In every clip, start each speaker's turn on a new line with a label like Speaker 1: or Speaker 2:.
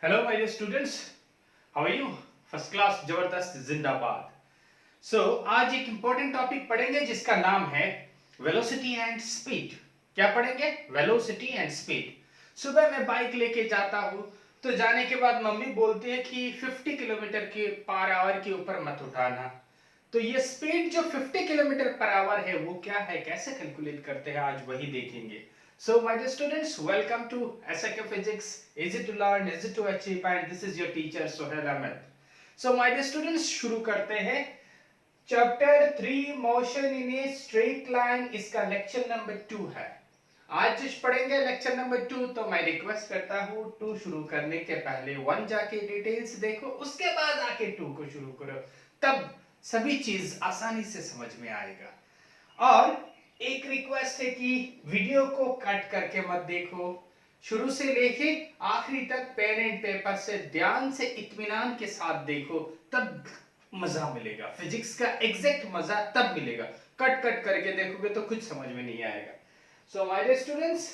Speaker 1: Hello my dear students, how are you? First class, जबरदस्त, जिंदाबाद। आज एक इंपॉर्टेंट टॉपिक पढ़ेंगे जिसका नाम है वेलोसिटी एंड स्पीड। क्या पढ़ेंगे? Velocity and speed. सुबह मैं बाइक लेके जाता हूँ तो जाने के बाद मम्मी बोलती है कि 50 किलोमीटर के पर आवर के ऊपर मत उठाना। तो ये स्पीड जो 50 किलोमीटर पर आवर है वो क्या है, कैसे कैलकुलेट करते हैं, आज वही देखेंगे। So my dear students, welcome to SK Physics. Easy to learn, easy to achieve, and this is your teacher Sohail Ahmed. So my dear students, शुरू करते हैं। Chapter 3 motion in a straight line, इसका lecture number 2 है। आज पढ़ेंगे lecture number 2। तो मैं request करता हूँ 2 शुरू करने के पहले 1 जाके डिटेल्स देखो, उसके बाद आके 2 को शुरू करो, तब सभी चीज आसानी से समझ में आएगा। और एक रिक्वेस्ट है कि वीडियो को कट करके मत देखो, शुरू से लेके आखिरी तक पेन एंड पेपर से ध्यान से इत्मीनान के साथ देखो, तब मजा मिलेगा। फिजिक्स का एग्जैक्ट मजा तब मिलेगा। कट कट करके देखोगे तो कुछ समझ में नहीं आएगा। सो माय डियर स्टूडेंट्स,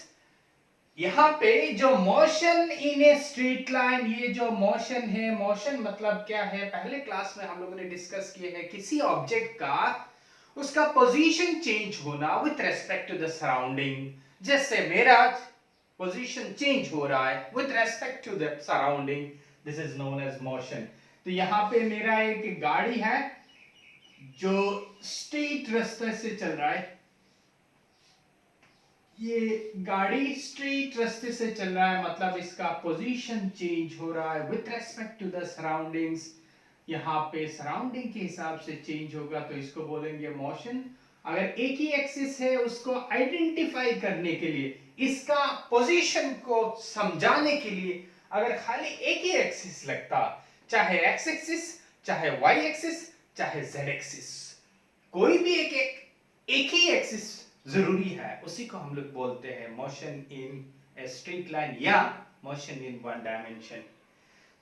Speaker 1: यहाँ पे जो motion in a straight line, ये जो मोशन है, मोशन मतलब क्या है, पहले क्लास में हम लोगों ने डिस्कस किए हैं। किसी ऑब्जेक्ट का उसका पोजीशन चेंज होना with respect to the surrounding. जैसे मेरा पोजीशन चेंज हो रहा है with respect to the surrounding, this is known as motion. तो यहाँ पे मेरा एक गाड़ी है जो स्ट्रेट रास्ते से चल रहा है। ये गाड़ी स्ट्रेट रास्ते से चल रहा है, मतलब इसका पोजीशन चेंज हो रहा है with respect to the surroundings. यहाँ पे सराउंडिंग के हिसाब से चेंज होगा तो इसको बोलेंगे मोशन। अगर एक ही एक्सिस है, उसको आइडेंटिफाई करने के लिए, इसका पोजीशन को समझाने के लिए अगर खाली एक ही एक्सिस लगता, चाहे एक्स एक्सिस, चाहे वाई एक्सिस, चाहे जेड एक्सिस, कोई भी एक ही एक्सिस जरूरी है, उसी को हम लोग बोलते हैं motion in a straight line या मोशन इन वन डायमेंशन।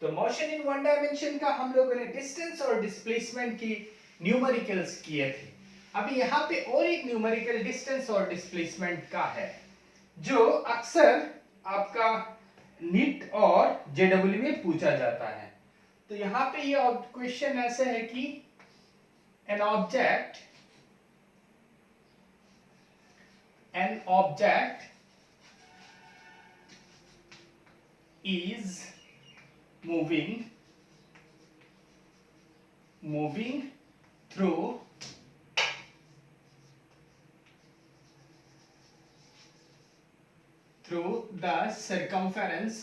Speaker 1: तो मोशन इन वन डायमेंशन का हम लोगों ने डिस्टेंस और डिस्प्लेसमेंट की न्यूमेरिकल्स किए थे। अभी यहाँ पे और एक न्यूमेरिकल डिस्टेंस और डिस्प्लेसमेंट का है जो अक्सर आपका नीट और जेडब्ल्यू में पूछा जाता है। तो यहाँ पे ये क्वेश्चन ऐसे है कि an object is moving through the circumference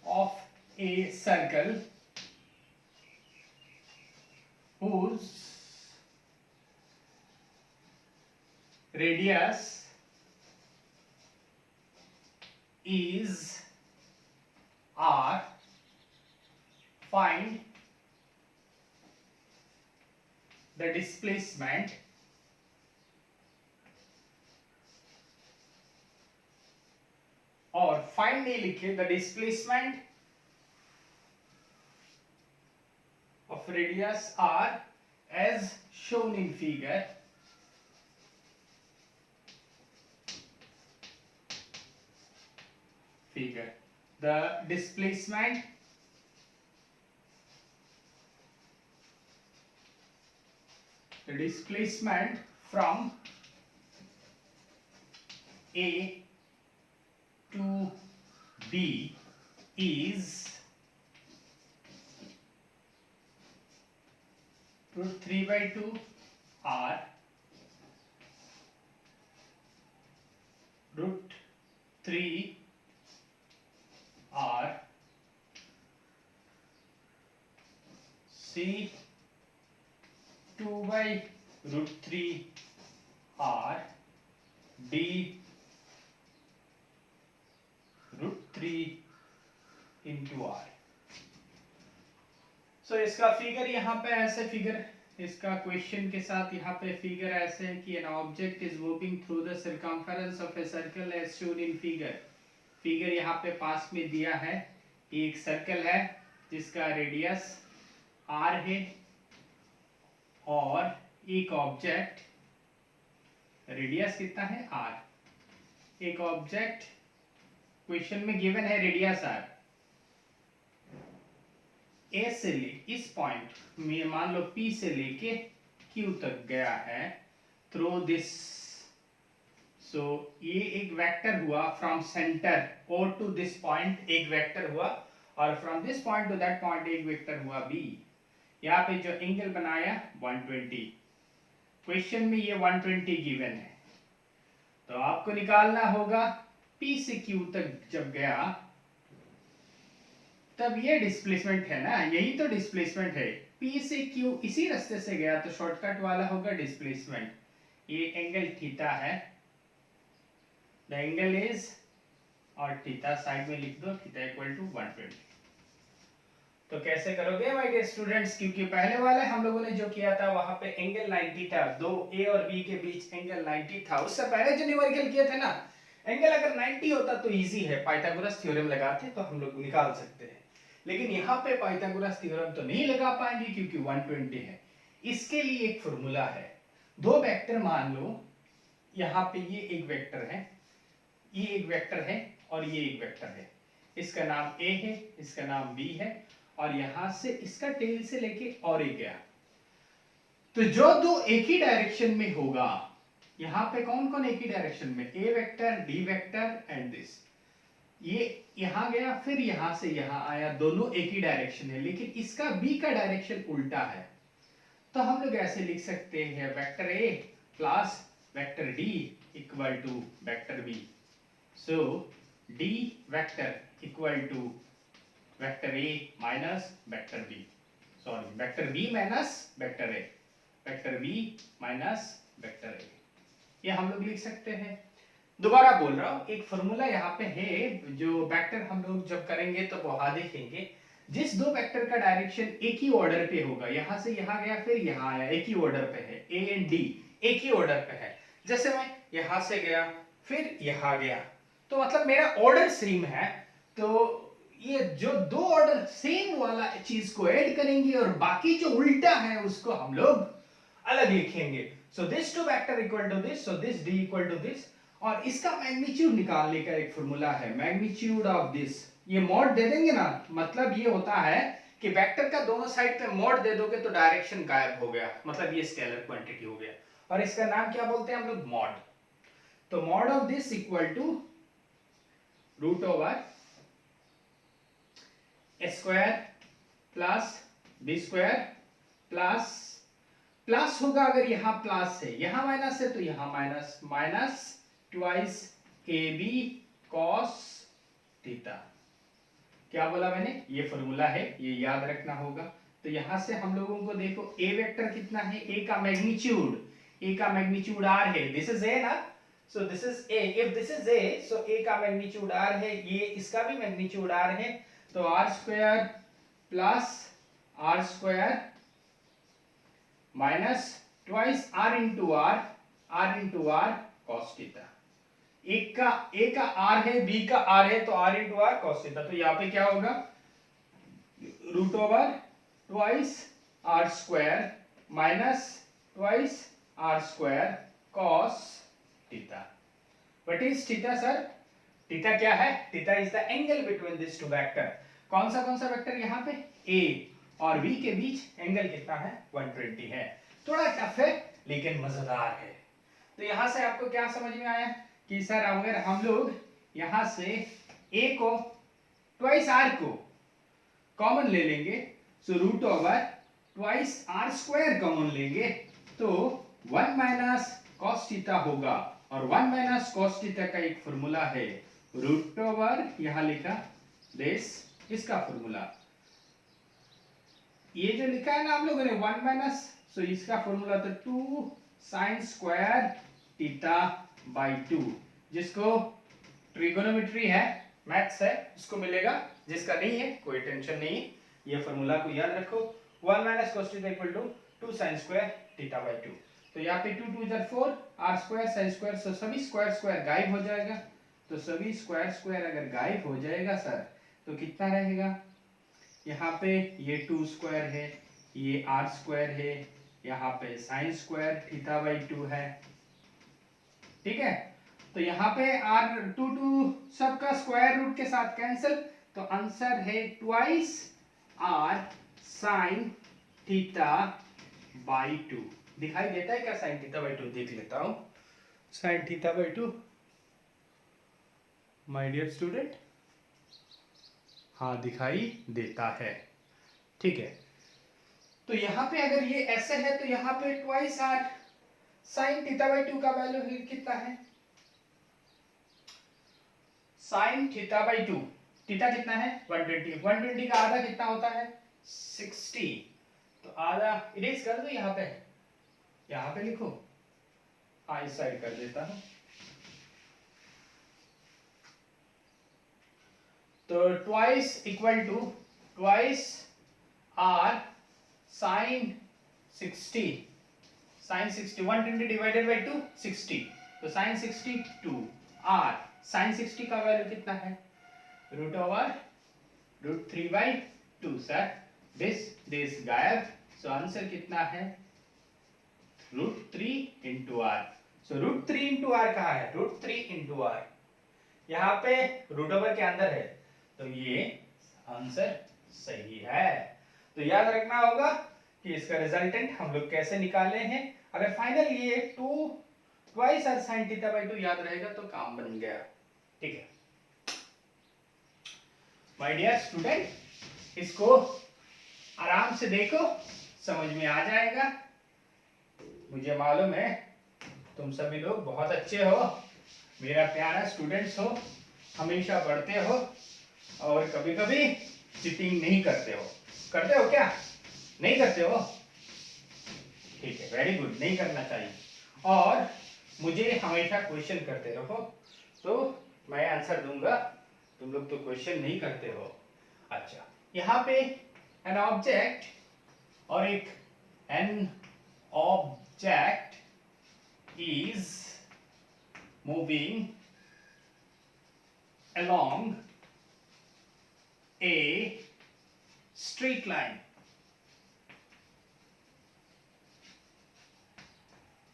Speaker 1: of a circle whose radius is r. Find the displacement और फाइंड नहीं लिखे, the displacement of radius R as shown in figure. The displacement from A to B is root 3/2 r root 3 r c 2/√3 r d √3 into r। सो इसका figure यहाँ पे ऐसे, figure इसका question के साथ यहाँ पे फिगर ऐसे है कि an object is moving through the circumference of a circle as shown in figure. Figure यहाँ पे पास में दिया है, एक सर्कल है जिसका रेडियस r है और एक ऑब्जेक्ट, रेडियस कितना है r, एक ऑब्जेक्ट क्वेश्चन में गिवन है रेडियस r, ए से ले इस पॉइंट में मान लो P से लेके Q तक गया है थ्रू दिस, सो ये एक वेक्टर हुआ from centre O to this point, एक वेक्टर हुआ, और from this point to that point एक वेक्टर हुआ B। यहाँ पे जो एंगल बनाया 120, क्वेश्चन में ये 120 गिवन है, तो आपको निकालना होगा P से Q तक जब गया तब ये डिस्प्लेसमेंट है ना, यही तो डिस्प्लेसमेंट है। P से Q इसी रास्ते से गया तो शॉर्टकट वाला होगा डिस्प्लेसमेंट। ये एंगल थीटा है, द एंगल इज, और थीटा साइड में लिख दो, थीटा इक्वल टू 120। तो कैसे करोगे माय डियर स्टूडेंट्स, क्योंकि पहले वाले हम लोगों ने जो किया था वहां पे एंगल 90 था, दो A और B के बीच एंगल 90 था। उससे पहले जो न्यूमेरिकल किए थे ना, एंगल अगर 90 होता तो इजी है, पाइथागोरस थ्योरम लगाते तो हम लोग निकाल सकते हैं, लेकिन यहाँ पे पाइथागोरस थ्योरम तो नहीं लगा पाएंगे क्योंकि 120 है। इसके लिए एक फॉर्मूला है, दो वेक्टर मान लो, यहाँ पे ये एक वेक्टर है, ये एक वेक्टर है और ये एक वेक्टर है, इसका नाम A है, इसका नाम B है, और यहां से इसका टेल से लेके और एक गया, तो जो दो एक ही डायरेक्शन में होगा, यहां पे कौन कौन एक ही डायरेक्शन में, A vector, D vector and this, ये यहां गया फिर यहां से यहां आया, दोनों एक ही डायरेक्शन है, लेकिन इसका B का डायरेक्शन उल्टा है, तो हम लोग ऐसे लिख सकते हैं vector A plus vector D equal to vector B। So D vector equal to vector A minus vector B, sorry vector B minus vector A, vector B minus vector A, ये हम लोग लिख सकते हैं। दोबारा बोल रहा हूं, एक फॉर्मूला यहाँ पे है, जो वेक्टर हम लोग जब करेंगे तो वहां देखेंगे, जिस दो वेक्टर का डायरेक्शन एक ही ऑर्डर पे होगा, यहां से यहां गया फिर यहां आया, एक ही ऑर्डर पे है, A एंड D एक ही ऑर्डर पे है, जैसे मैं यहां से गया फिर यहां गया, तो मतलब मेरा ऑर्डर सेम है, तो ये जो दो ऑर्डर सेम वाला चीज को ऐड करेंगे और बाकी जो उल्टा है उसको हम लोग अलग लिखेंगे। So this two vector equal to this, so this D equal to this, और इसका मैग्नीट्यूड निकालने का एक फॉर्मूला है, मैग्नीट्यूड ऑफ दिस, ये मॉड दे देंगे ना, मतलब ये होता है कि वेक्टर का दोनों साइड पे मॉड दे दोगे तो डायरेक्शन गायब हो गया, मतलब ये स्केलर क्वांटिटी हो गया, और इसका नाम क्या बोलते हैं हम लोग, मॉड। तो mod of this equal to root over square plus B square plus, plus होगा अगर यहां प्लस है, यहां माइनस है तो यहां minus, minus twice A B cos theta. क्या बोला मैंने, ये फॉर्मूला है, ये याद रखना होगा। तो यहां से हम लोगों को देखो ए वेक्टर कितना है, ए का मैग्नीट्यूड, ए का मैग्नीट्यूड आर है, दिस इज ए ना, so this is A, if this is A so A का मैग्नीट्यूड आर है, ये इसका भी मैग्नीट्यूड आर है, तो R square plus R square minus twice R into R cos theta, एक का आर है, बी का आर है, तो R into R cos theta, तो यहाँ पे क्या होगा, root over twice R square minus twice R square cos theta. What is theta sir, theta क्या है, theta is the angle between this two vector, कौन सा वेक्टर यहाँ पे, A और B के बीच एंगल कितना है, 120 है। थोड़ा टफ है लेकिन मजेदार है। तो यहां से आपको क्या समझ में आया कि सर अगर हम लोग यहां से A को ट्वाइस R को कॉमन ले लेंगे, so root over twice R square common लेंगे, तो 1 माइनस कॉस थीटा होगा, और 1 माइनस कॉस थीटा का एक फॉर्मूला है, रूट ओवर यहां लिखा दिस, इसका फॉर्मूला ये जो लिखा है ना आप लोगों ने 1 माइनस, सो इसका फॉर्मूला तो 2 साइन स्क्वायर थीटा बाई 2, जिसको ट्रिगोनोमेट्री है, मैथ्स है, उसको मिलेगा, जिसका नहीं है कोई टेंशन नहीं, ये फॉर्मूला को याद रखो, 1 minus cos theta equal to 2 sin square theta by 2। तो यहाँ पे 2 2 इधर 4 r square sin square, so सभी स्क्वायर स्क्वायर गायब हो जाएगा, तो सभी स्क्वायर स्क्वायर अगर गायब हो जाएगा सर तो कितना रहेगा, यहाँ पे ये 2 स्क्वायर है, ये r स्क्वायर है, यहाँ पे साइन स्क्वायर थीटा बाई 2 है, ठीक है। तो यहाँ पे r2 सबका स्क्वायर रूट के साथ कैंसिल, तो आंसर है twice r sign theta by 2। दिखाई देता है क्या साइन थीटा बाई 2? देख लेता हूं sine theta by 2, my dear student, हाँ दिखाई देता है, ठीक है। तो यहाँ पे अगर ये ऐसे है तो यहाँ पे twice r sign theta by 2 का वैल्यू कितना है? साइन थीटा बाई 2, थीटा कितना है 120, 120 का आधा कितना होता है 60, तो आधा इरेज कर दो, यहाँ पे लिखो, हाँ इस साइड कर देता हूं। तो twice equal to twice R sine 60, sine 60 120 divided by 2 60, तो साइन 60 2 आर साइन 60 का वैल्यू कितना है root over root 3 by 2 sir, this गायब, सो आंसर कितना है root 3 into R. So root 3 into R कहाँ है? रूट 3 इंटू आर यहाँ पे रूट ओवर के अंदर है, तो ये आंसर सही है। तो याद रखना होगा कि इसका रिजल्टेंट हम लोग कैसे निकाले हैं। अगर फाइनल ये twice R sine theta by 2 याद रहेगा तो काम बन गया, ठीक है। माय डियर स्टूडेंट, इसको आराम से देखो, समझ में आ जाएगा। मुझे मालूम है तुम सभी लोग बहुत अच्छे हो, मेरा प्यारा स्टूडेंट्स हो, हमेशा पढ़ते हो और कभी कभी चीटिंग नहीं करते हो। करते हो क्या? नहीं करते हो? ठीक है, वेरी गुड, नहीं करना चाहिए। और मुझे हमेशा क्वेश्चन करते रहो तो मैं आंसर दूंगा, तुम लोग तो क्वेश्चन नहीं करते हो। अच्छा, यहाँ पे एन ऑब्जेक्ट और an object is moving along a straight line.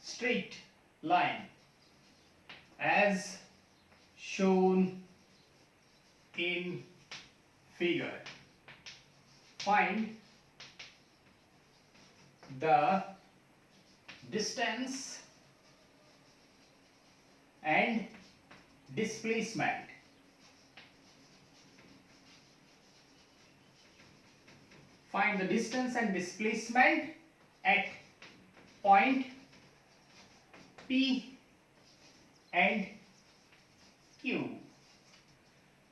Speaker 1: Straight line as shown in figure. Find the distance and displacement. Find the distance and displacement at point P and Q.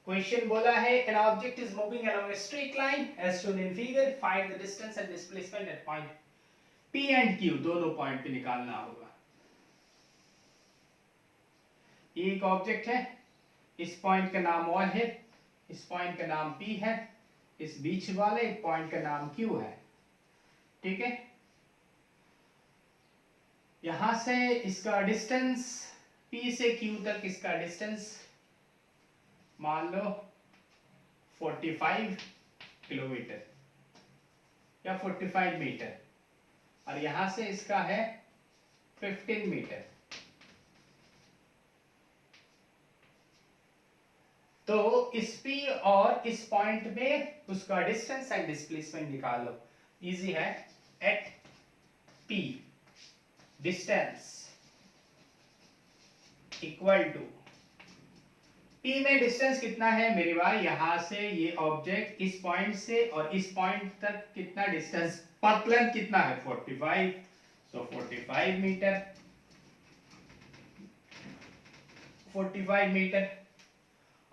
Speaker 1: Question बोला है an object is moving along a straight line as shown in figure. Find the distance and displacement at point P and Q. दोनों point पे निकालना होगा। ये एक object है, इस पॉइंट का नाम और है, इस पॉइंट का नाम P है, इस बीच वाले पॉइंट का नाम Q है, ठीक है। यहां से इसका डिस्टेंस P से Q तक इसका डिस्टेंस मान लो 45 किलोमीटर या 45 मीटर, और यहां से इसका है 15 मीटर। तो इस P और इस पॉइंट में उसका डिस्टेंस एंड डिस्प्लेसमेंट निकालो, इजी है। At P distance equal to, P में डिस्टेंस कितना है मेरे भाई, यहां से ये ऑब्जेक्ट इस पॉइंट से और इस पॉइंट तक कितना डिस्टेंस, पाथ लेंथ कितना है 45, सो 45 मीटर, 45 मीटर।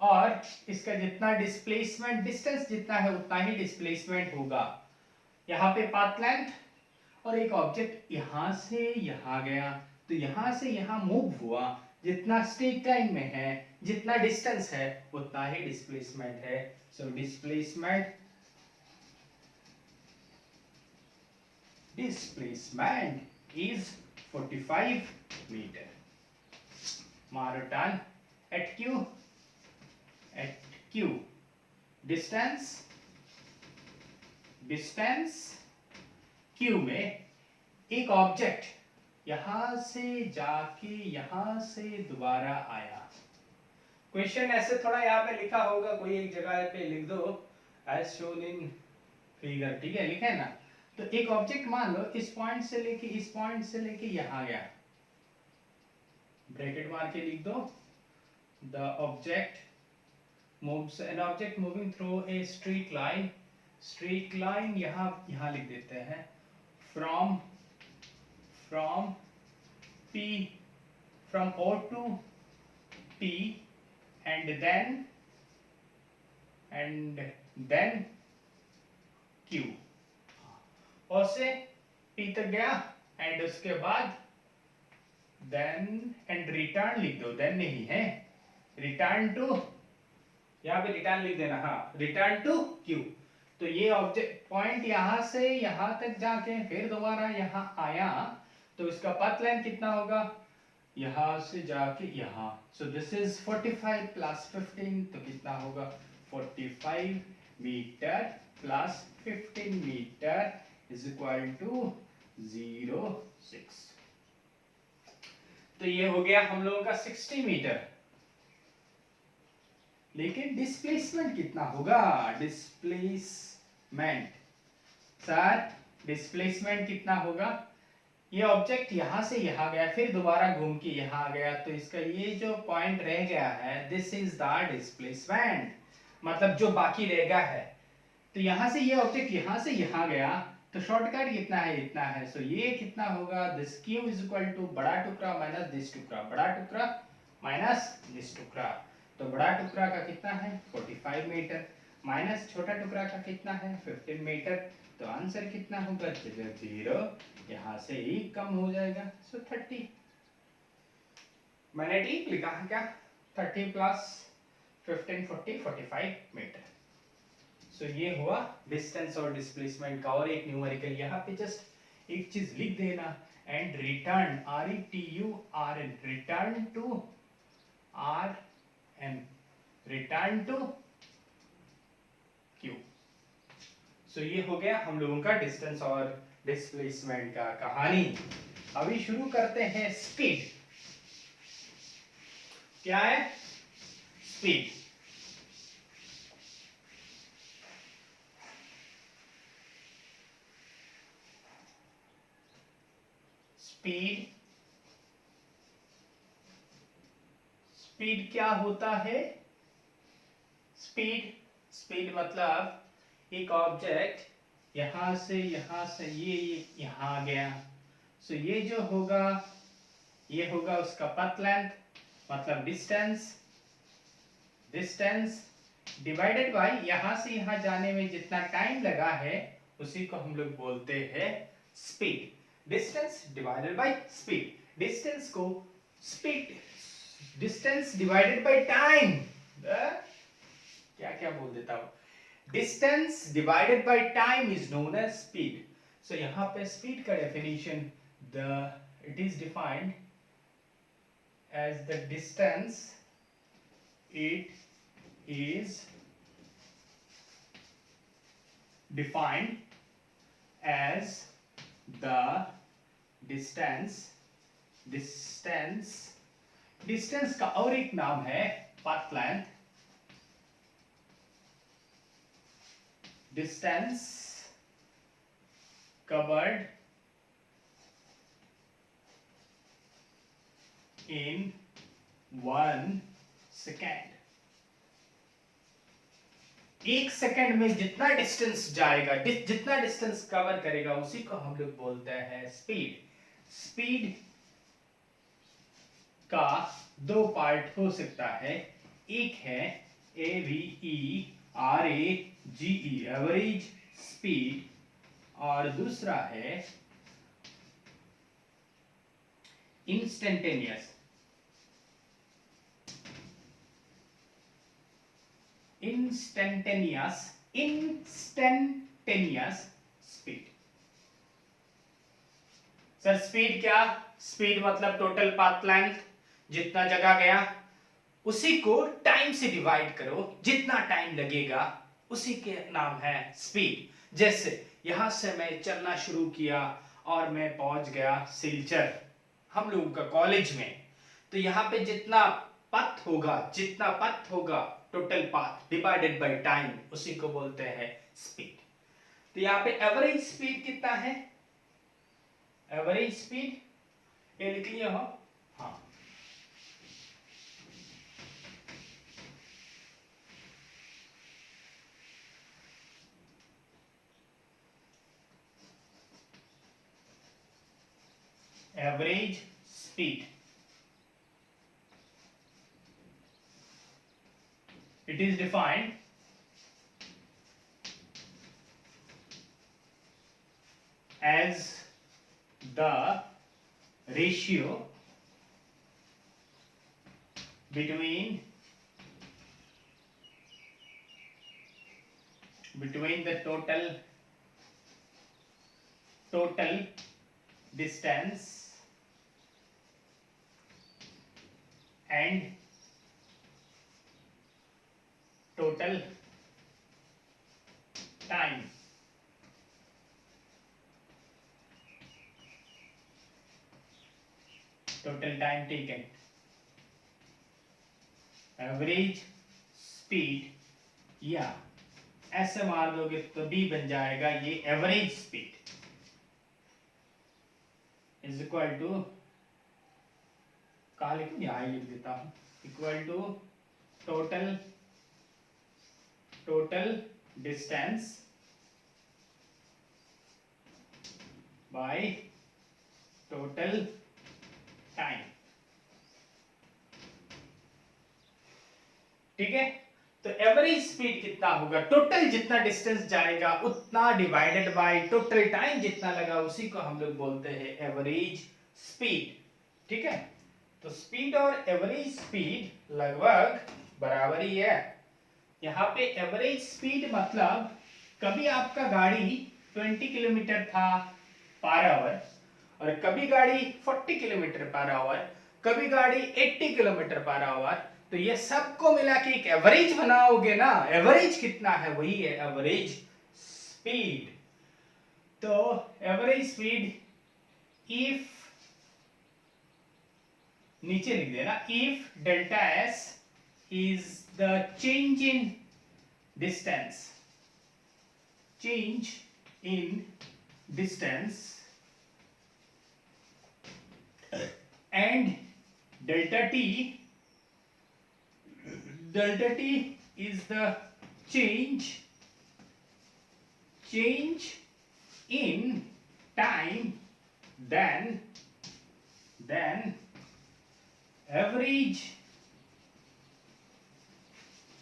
Speaker 1: और इसका जितना डिस्प्लेसमेंट, डिस्टेंस जितना है उतना ही डिस्प्लेसमेंट होगा। यहाँ पे पाथ लेंथ, और एक ऑब्जेक्ट यहां से यहां गया, तो यहां से यहां मूव हुआ, जितना स्ट्रेट लाइन में है, जितना डिस्टेंस है उतना ही डिस्प्लेसमेंट है। So displacement is 45 metre. मारो turn at Q distance Q में एक ऑब्जेक्ट यहां से जाके यहां से दोबारा आया। क्वेश्चन ऐसे थोड़ा यहाँ पे लिखा होगा, कोई एक जगह पे लिख दो एज शोन इन फिगर, ठीक है, लिखा है ना। तो एक ऑब्जेक्ट मान लो इस पॉइंट से लेके इस पॉइंट से लेके यहां गया, ब्रैकेट मार के लिख दो, the object moves an object moving through a straight line, straight line यहाँ लिख देते हैं from P, from O to P and then Q, और से P तक गया एंड उसके बाद then and return लिख दो, then नहीं है, return to, यहाँ पे रिटर्न लिख देना, हाँ, रिटर्न टू क्यू। तो ये ऑब्जेक्ट पॉइंट यहां से यहां तक जाके फिर दोबारा यहां आया, तो इसका पाथ लेंथ कितना होगा, यहां से जाके यहां। सो दिस इज 45 प्लस 15, तो कितना होगा 45 metre plus 15 metre is equal to 06। तो ये हो गया हम लोगों का 60 मीटर। लेकिन डिस्प्लेसमेंट कितना होगा, डिस्प्लेसमेंट, सर डिस्प्लेसमेंट कितना होगा, ये ऑब्जेक्ट यहां से यहां गया फिर दोबारा घूम के यहां आ गया, तो इसका ये जो पॉइंट रह गया है दिस इज द डिस्प्लेसमेंट, मतलब जो बाकी रह गया है। तो यहां से ये ऑब्जेक्ट यहां से यहां गया, तो शॉर्टकट कितना है, इतना है। सो ये कितना होगा, this Q is equal to बड़ा टुकड़ा माइनस दिस टुकड़ा, बड़ा टुकड़ा माइनस दिस टुकड़ा। तो बड़ा टुकड़ा का कितना है 45 मीटर माइनस छोटा टुकड़ा का कितना है 15 मीटर। तो आंसर कितना होगा 0, यहाँ से ही कम हो जाएगा, सो 30। मैंने ठीक लिखा है क्या, 30 प्लस 15 40 45 मीटर। सो ये हुआ डिस्टेंस और डिस्प्लेसमेंट का। और एक न्यूमेरिकल यहाँ पे जस्ट एक चीज लिख देना, and return RETURN, return to RM, return to Q। So ये हो गया हम लोगों का डिस्टेंस और डिस्प्लेसमेंट का कहानी। अभी शुरू करते हैं स्पीड। क्या है स्पीड, स्पीड, स्पीड क्या होता है, स्पीड, स्पीड मतलब एक ऑब्जेक्ट यहां से ये यहां गया, सो ये जो होगा ये होगा उसका पाथ लेंथ, मतलब डिस्टेंस, डिस्टेंस डिवाइडेड बाय यहां से यहां जाने में जितना टाइम लगा है उसी को हम लोग बोलते हैं speed. Distance divided by speed, distance को speed, distance divided by time, क्या क्या बोल देता हूं, distance divided by time is known as speed. So यहां पे स्पीड का definition it is defined as the distance, it is defined as the distance, distance का और एक नाम है path length, distance covered in 1 second. एक सेकेंड में जितना डिस्टेंस जाएगा, जितना डिस्टेंस कवर करेगा उसी को हम लोग बोलते हैं स्पीड। स्पीड का दो पार्ट हो सकता है, एक है AVERAGE एवरेज स्पीड, और दूसरा है instantaneous, instantaneous speed. Sir speed क्या, स्पीड मतलब टोटल पाथ लेंथ, जितना जगह गया उसी को टाइम से डिवाइड करो, जितना टाइम लगेगा उसी के नाम है स्पीड। जैसे यहां से मैं चलना शुरू किया और मैं पहुंच गया सिलचर हम लोगों का कॉलेज में। तो यहाँ पे जितना पथ होगा total path divided by time, उसी को बोलते हैं स्पीड। तो यहाँ पे एवरेज स्पीड कितना है, एवरेज स्पीड ये लिख लिया हो, हाँ average speed, it is defined as the ratio between the total distance and total time. Total time taken, average speed, या ऐसे मार दोगे तो भी बन जाएगा ये average speed is equal to, कहा लिखूं यहां लिख देता हूं, equal to total distance by total time. ठीक है, तो एवरेज स्पीड कितना होगा, टोटल जितना डिस्टेंस जाएगा उतना डिवाइडेड बाय टोटल टाइम जितना लगा, उसी को हम लोग बोलते हैं एवरेज स्पीड। ठीक है, तो स्पीड और एवरेज स्पीड लगभग बराबर ही है। यहाँ पे एवरेज स्पीड मतलब कभी आपका गाड़ी 20 किलोमीटर था पर आवर, और कभी गाड़ी 40 किलोमीटर पर आवर, कभी गाड़ी 80 किलोमीटर पर आवर, तो ये सबको मिला के एक एवरेज बनाओगे ना, एवरेज कितना है वही है एवरेज स्पीड। तो एवरेज स्पीड इफ, नीचे लिख देना, if delta S is the change in distance, and delta t is the change in time, then average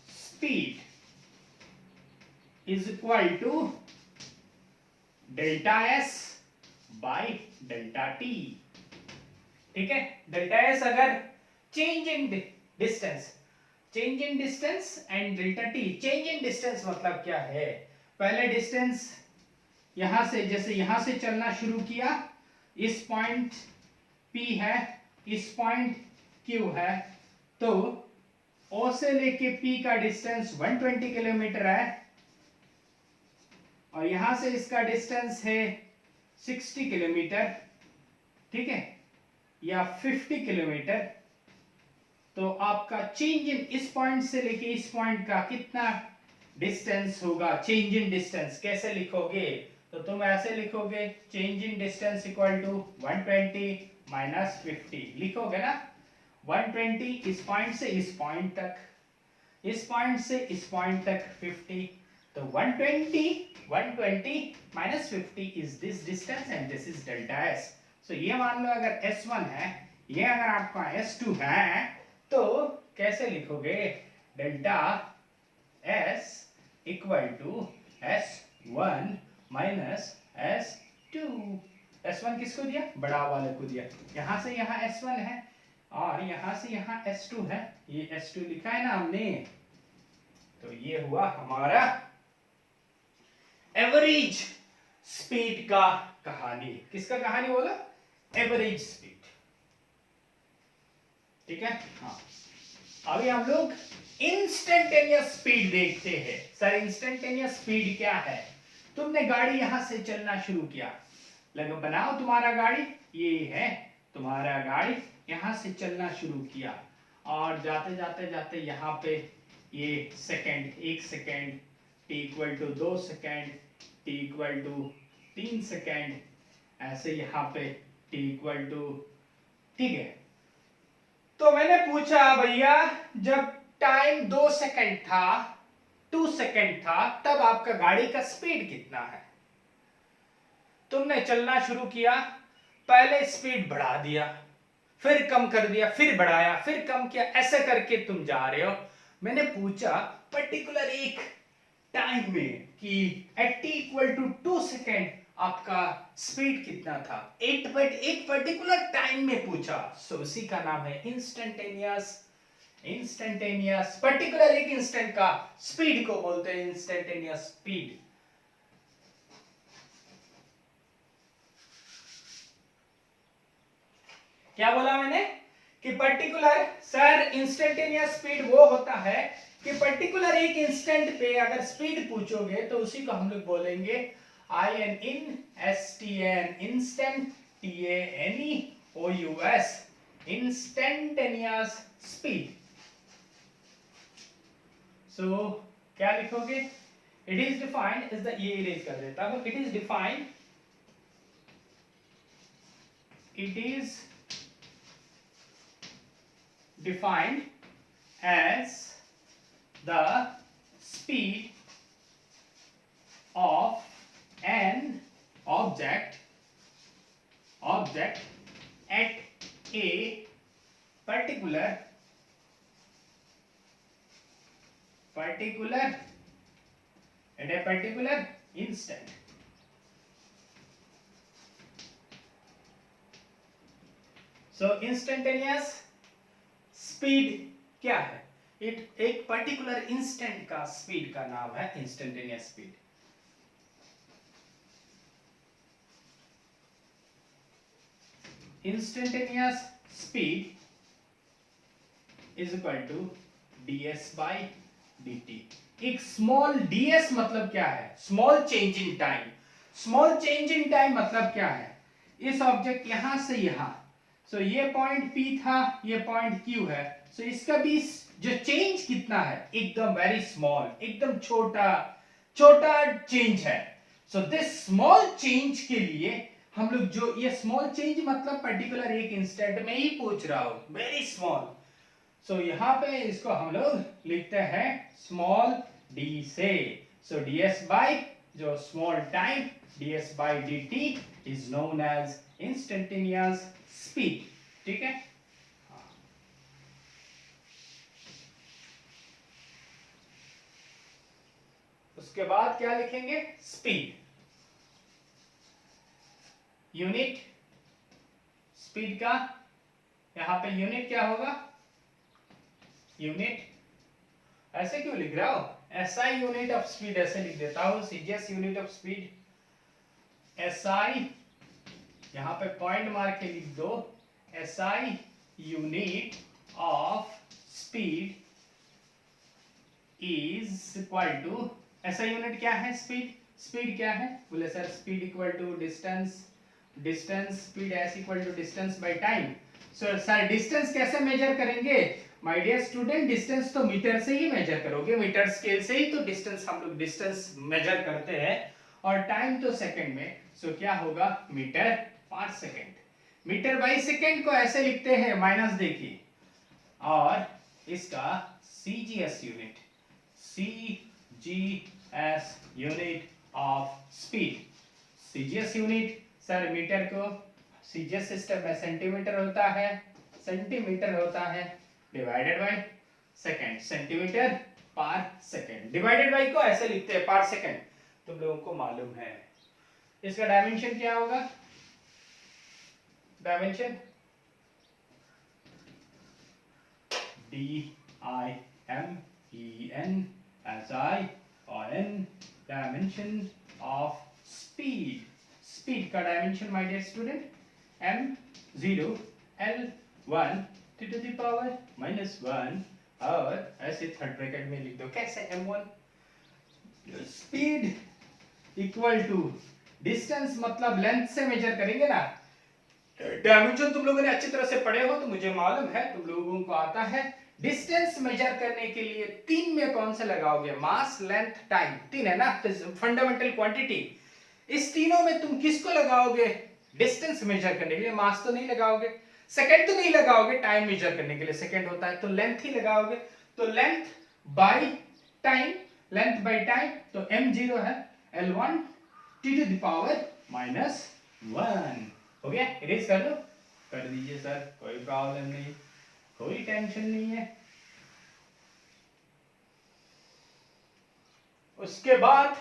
Speaker 1: speed is equal to delta s by delta t। ठीक है, delta S अगर change in distance and delta T, change in distance मतलब क्या है, पहले distance यहां से, जैसे यहां से चलना शुरू किया, इस पॉइंट P है, इस पॉइंट Q है, तो O से लेके P का डिस्टेंस 120 किलोमीटर है, और यहां से इसका डिस्टेंस है 60 किलोमीटर, ठीक है, या 50 किलोमीटर। तो आपका चेंज इन, इस पॉइंट से लेके इस पॉइंट का कितना डिस्टेंस होगा, चेंज इन डिस्टेंस कैसे लिखोगे, तो तुम ऐसे लिखोगे, change in distance equal to 120 minus 50 लिखोगे ना, 120 इस पॉइंट से इस पॉइंट तक, इस पॉइंट से इस पॉइंट तक 50, तो 120 minus 50 is this distance and this is delta S. तो ये मान लो अगर S1 है, ये अगर आपका S2 है, तो कैसे लिखोगे, delta S equal to S1 minus S2। S1 किसको दिया, बड़ा वाले को दिया, यहां से यहां S1 है और यहां से यहां S2 है, ये S2 लिखा है ना हमने, तो ये हुआ हमारा एवरेज स्पीड का कहानी। किसका कहानी बोला, एवरेज स्पीड। ठीक है, हाँ, अभी हम लोग इंस्टेंटेनियस स्पीड देखते हैं। सर इंस्टेंटेनियस स्पीड क्या है, तुमने गाड़ी यहां से चलना शुरू किया, लगा बनाओ तुम्हारा गाड़ी, ये है तुम्हारा गाड़ी, यहां से चलना शुरू किया और जाते जाते जाते यहाँ पे ये second, 1 second, t equal to 2 second, t equal to 3 second, ऐसे यहाँ पे t इक्वल टू, ठीक है। तो मैंने पूछा भैया जब टाइम 2 सेकंड था, 2 सेकंड था, तब आपका गाड़ी का स्पीड कितना है। तुमने चलना शुरू किया, पहले स्पीड बढ़ा दिया, फिर कम कर दिया, फिर बढ़ाया, फिर कम किया, ऐसे करके तुम जा रहे हो। मैंने पूछा पर्टिकुलर एक टाइम में कि at t equal to 2 second आपका स्पीड कितना था, एक पर्टिकुलर टाइम में पूछा। सो उसी का नाम है इंस्टेंटेनियस। इंस्टेंटेनियस पर्टिकुलर एक इंस्टेंट का स्पीड को बोलते हैं इंस्टेंटेनियस स्पीड। क्या बोला मैंने कि पर्टिकुलर, सर इंस्टेंटेनियस स्पीड वो होता है कि पर्टिकुलर एक इंस्टेंट पे अगर स्पीड पूछोगे तो उसी को हम लोग बोलेंगे INSTN instant, TANEOUS instantaneous speed. So क्या लिखोगे, it is defined, is the, ये इरेज कर देता हूं, it is defined, it is defined as the speed of an object at a particular instant. So instantaneous speed क्या है, एक particular instant का स्पीड का नाम है instantaneous speed. Instantaneous speed is equal to ds by dt। एक small ds मतलब क्या है, small change in time. Small change in time मतलब क्या है, इस ऑब्जेक्ट यहां से यहां, सो ये पॉइंट P था, ये पॉइंट Q है, सो इसका भी जो चेंज कितना है, एकदम वेरी स्मॉल, एकदम छोटा चेंज है। सो दिस स्मॉल चेंज के लिए हम लोग जो, ये स्मॉल चेंज मतलब पर्टिकुलर एक इंस्टेंट में ही पूछ रहा हूं, वेरी स्मॉल। सो यहां पे इसको हम लोग लिखते हैं स्मॉल d से। सो ds बाय जो small time, ds by dt is known as instantaneous speed, ठीक है। उसके बाद क्या लिखेंगे, स्पीड, यूनिट स्पीड का, यहां पे यूनिट क्या होगा, यूनिट, ऐसे क्यों लिख रहा हो, SI यूनिट ऑफ स्पीड ऐसे लिख देता हूं, CGS unit of speed, SI यहां पे पॉइंट मार के लिख दो, SI unit of speed is equal to, SI unit क्या है, स्पीड क्या है, बोले sir speed equal to distance speed s equal to distance by time. Sir distance कैसे मेजर करेंगे, माय डियर स्टूडेंट, डिस्टेंस तो मीटर से ही मेजर करोगे, मीटर स्केल से ही तो डिस्टेंस, हम लोग डिस्टेंस मेजर करते हैं, और टाइम तो सेकंड में। सो क्या होगा, मीटर पर सेकंड, मीटर बाई सेकंड को ऐसे लिखते हैं, माइनस देखिए, और इसका CGS unit, CGS unit of speed. CGS unit sir metre को CGS सिस्टम में सेंटीमीटर होता है, divided by second, centimetre per second, divided by को ऐसे लिखते हैं पर सेकंड, तुम लोगों को मालूम है। इसका डायमेंशन क्या होगा, dimension DIMENSION, dimension of speed. Speed का dimension my dear student m0 l1 to the power -1, और ऐसे थर्ड ब्रैकेट में लिख दो, कैसे m1 speed equal to distance मतलब लेंथ से मेजर करेंगे ना। डायमेंशन तुम लोगों ने अच्छी तरह से पढ़े हो तो मुझे मालूम है तुम लोगों को आता है। डिस्टेंस मेजर करने के लिए तीन में कौन सा लगाओगे? मास, लेंथ, टाइम, तीन है ना फंडामेंटल क्वांटिटी। इस तीनों में तुम किसको लगाओगे डिस्टेंस मेजर करने के लिए? मास तो नहीं लगाओगे, सेकंड तो नहीं लगाओगे, टाइम मेजर करने के लिए सेकंड होता है, तो लेंथ ही लगाओगे। तो length by time, length by time, तो m0 है L1 t to the power -1। हो गया, इरेज कर दो, कर दीजिए सर, कोई प्रॉब्लम नहीं, कोई टेंशन नहीं है। उसके बाद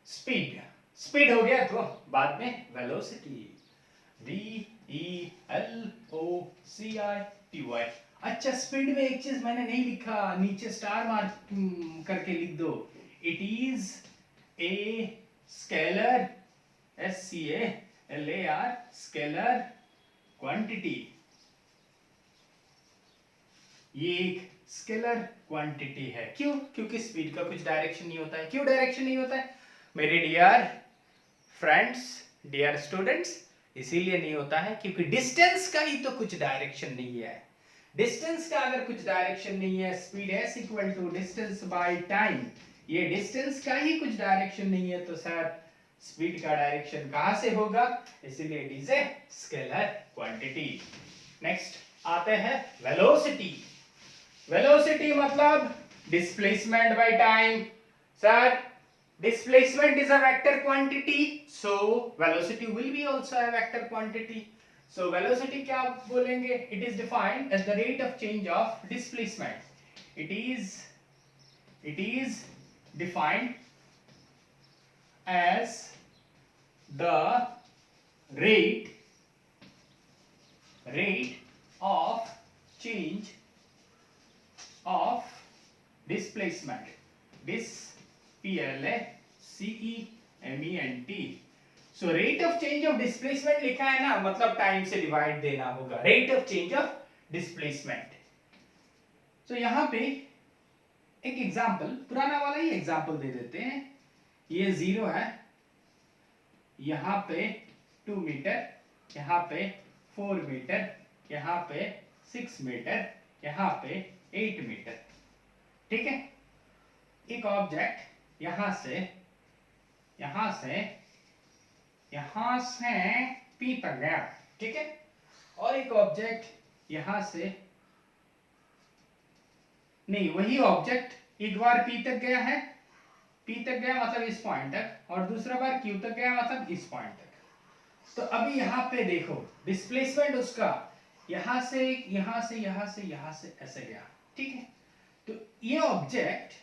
Speaker 1: स्पीड, स्पीड हो गया तो बाद में वेलोसिटी, VELOCITY। अच्छा, स्पीड में एक चीज मैंने नहीं लिखा, नीचे स्टार मार्क करके लिख दो। It is a scalar, SCALAR, scalar quantity. ये एक स्केलर क्वांटिटी है। क्यों? क्योंकि स्पीड का कुछ डायरेक्शन नहीं होता है। क्यों डायरेक्शन नहीं होता है मेरे डियर फ्रेंड्स, डियर स्टूडेंट्स? इसीलिए नहीं होता है क्योंकि डिस्टेंस का ही तो कुछ डायरेक्शन नहीं है। डिस्टेंस का अगर कुछ डायरेक्शन नहीं है, speed s equal to distance by time, ये डिस्टेंस का ही कुछ डायरेक्शन नहीं है, तो सर स्पीड का डायरेक्शन कहां से होगा? इसीलिए it is a scalar quantity. Next आते हैं वेलोसिटी। वेलोसिटी मतलब displacement bye time. Sir displacement is a vector quantity, so velocity will be also a vector quantity. So velocity क्या बोलेंगे? It is defined as the rate of change of displacement. It is defined as the rate of change of displacement. PLACEMENT। So rate of change of displacement लिखा है ना, मतलब time से divide देना होगा, rate of change of displacement. So यहां पे एक एग्जांपल, पुराना वाला ही एग्जांपल दे देते हैं। ये 0 है, यहां पे 2 मीटर, यहां पे 4 मीटर, यहां पे 6 मीटर, यहां पे 8 मीटर। ठीक है, एक ऑब्जेक्ट यहां से P तक गया, ठीक है, और एक ऑब्जेक्ट यहां से, नहीं, वही ऑब्जेक्ट एक बार P तक गया है, P तक गया मतलब इस पॉइंट तक, और दूसरा बार Q तक गया मतलब इस पॉइंट तक। तो अभी यहां पे देखो डिस्प्लेसमेंट उसका यहां से ऐसे गया, ठीक है। तो ये ऑब्जेक्ट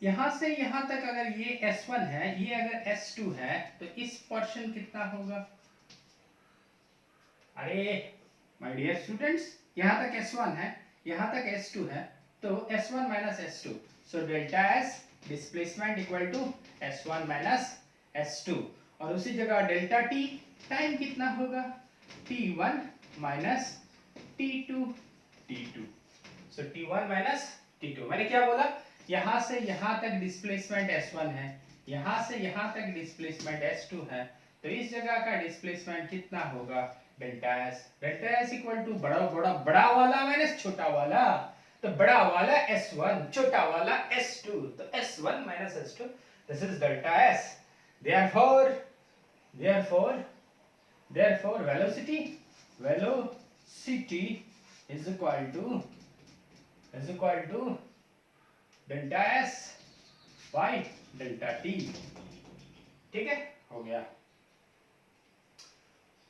Speaker 1: यहां से यहां तक अगर ये S1 है, ये अगर S2 है, तो इस पोर्शन कितना होगा? अरे माय डियर स्टूडेंट्स, यहां तक S1 है, यहां तक S2 है, तो S1 minus S2, so delta S displacement equal to S1 minus S2, और उसी जगह डेल्टा T टाइम कितना होगा? T1 माइनस T2, सो T1 माइनस T2। मैंने क्या बोला? यहां से यहां तक डिस्प्लेसमेंट S1 है, यहां से यहां तक डिस्प्लेसमेंट S2 है, तो इस जगह का डिस्प्लेसमेंट कितना होगा? डेल्टा S इक्वल टू बड़ा वाला माइनस छोटा वाला, तो बड़ा वाला S1, छोटा वाला S2, तो S1 minus S2, this is delta S। therefore velocity is equal to delta S by delta T। ठीक है, हो गया।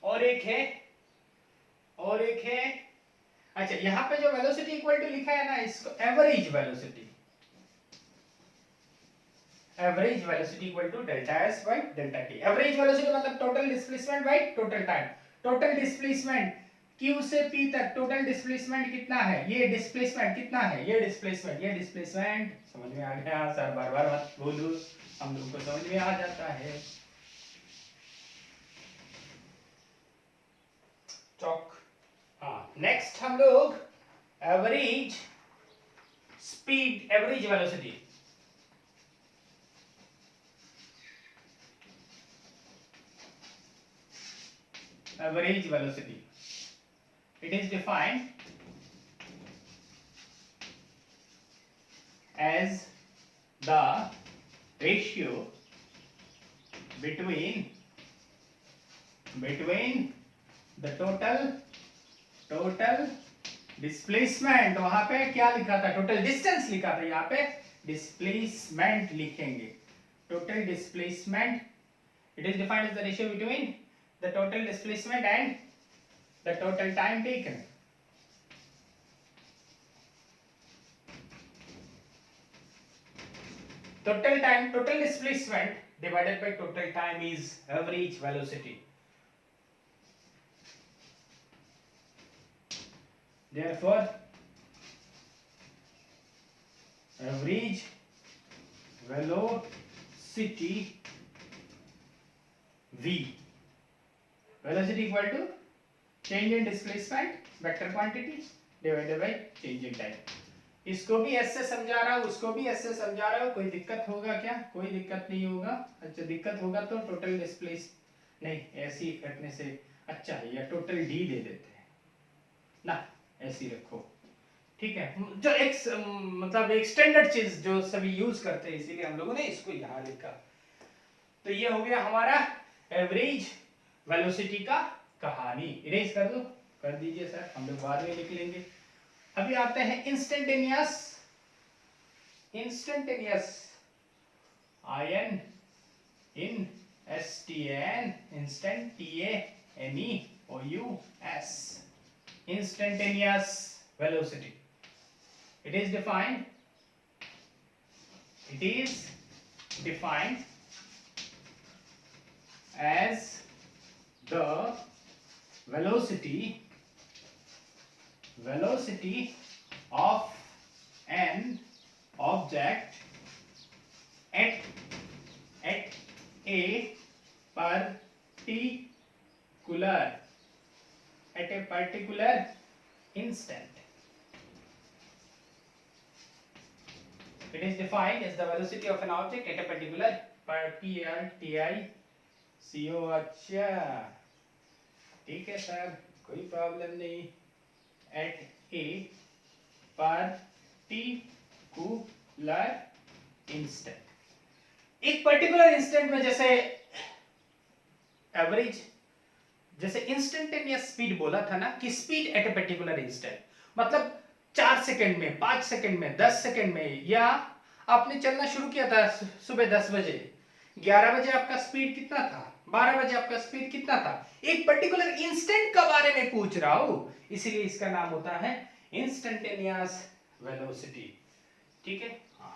Speaker 1: और एक है, अच्छा, यहां पे जो वेलोसिटी इक्वल टू लिखा है ना, इसको average velocity equal to delta S by delta T। Average velocity मतलब total displacement by total time. Total displacement Q से P तक टोटल डिस्प्लेसमेंट कितना है? ये डिस्प्लेसमेंट कितना है? ये डिस्प्लेसमेंट समझ में आ गया? सर बार बार मत बोलो, हम लोग को समझ में आ जाता है। चौक। हाँ, नेक्स्ट हम लोग average speed, average velocity. average velocity. It is defined as the ratio between the total displacement, वहां पे क्या लिखा था, टोटल डिस्टेंस लिखा था, यहाँ पे डिस्प्लेसमेंट लिखेंगे, total displacement. It is defined as the ratio between the total displacement and the total time taken. total displacement divided by total time is average velocity. Therefore, average velocity v, velocity equal to change in displacement vector quantity divided by change in time. इसको भी ऐसे समझा रहा हूं, उसको भी ऐसे समझा रहा हूं. कोई दिक्कत होगा क्या? कोई दिक्कत नहीं होगा. अच्छा, दिक्कत होगा तो टोटल डिस्प्लेस नहीं, ऐसे ही रखने से अच्छा है, या टोटल डी दे देते हैं ना, ऐसे ही रखो, ठीक है. जो एक मतलब एक स्टैंडर्ड चीज जो सभी यूज करते हैं, इसीलिए हम लोगों ने इसको यहाँ लिखा. तो ये हो गया हमारा एवरेज वेलोसिटी का कहानी. इरेज कर दो, कर दीजिए सर, हम लोग बाद में लिख लेंगे. अभी आते हैं instantaneous. IN in STN, instant, TANEOUS, instantaneous velocity. It is defined as the velocity of an object at a particular instant. It is defined as the velocity of an object at a particular PRTICO. अच्छा, ठीक है sir, कोई problem नहीं. At a particular instant. एक particular instant में, जैसे average, जैसे instantaneous speed बोला था ना, कि speed at a particular instant, मतलब 4 सेकंड में, 5 सेकंड में, 10 सेकंड में, या आपने चलना शुरू किया था सुबह 10 बजे, 11 बजे आपका स्पीड कितना था, 12 बजे आपका स्पीड कितना था. एक पर्टिकुलर इंस्टेंट के बारे में पूछ रहा हूं, इसीलिए इसका नाम होता है इंस्टेंटेनियस वेलोसिटी. ठीक है, हाँ.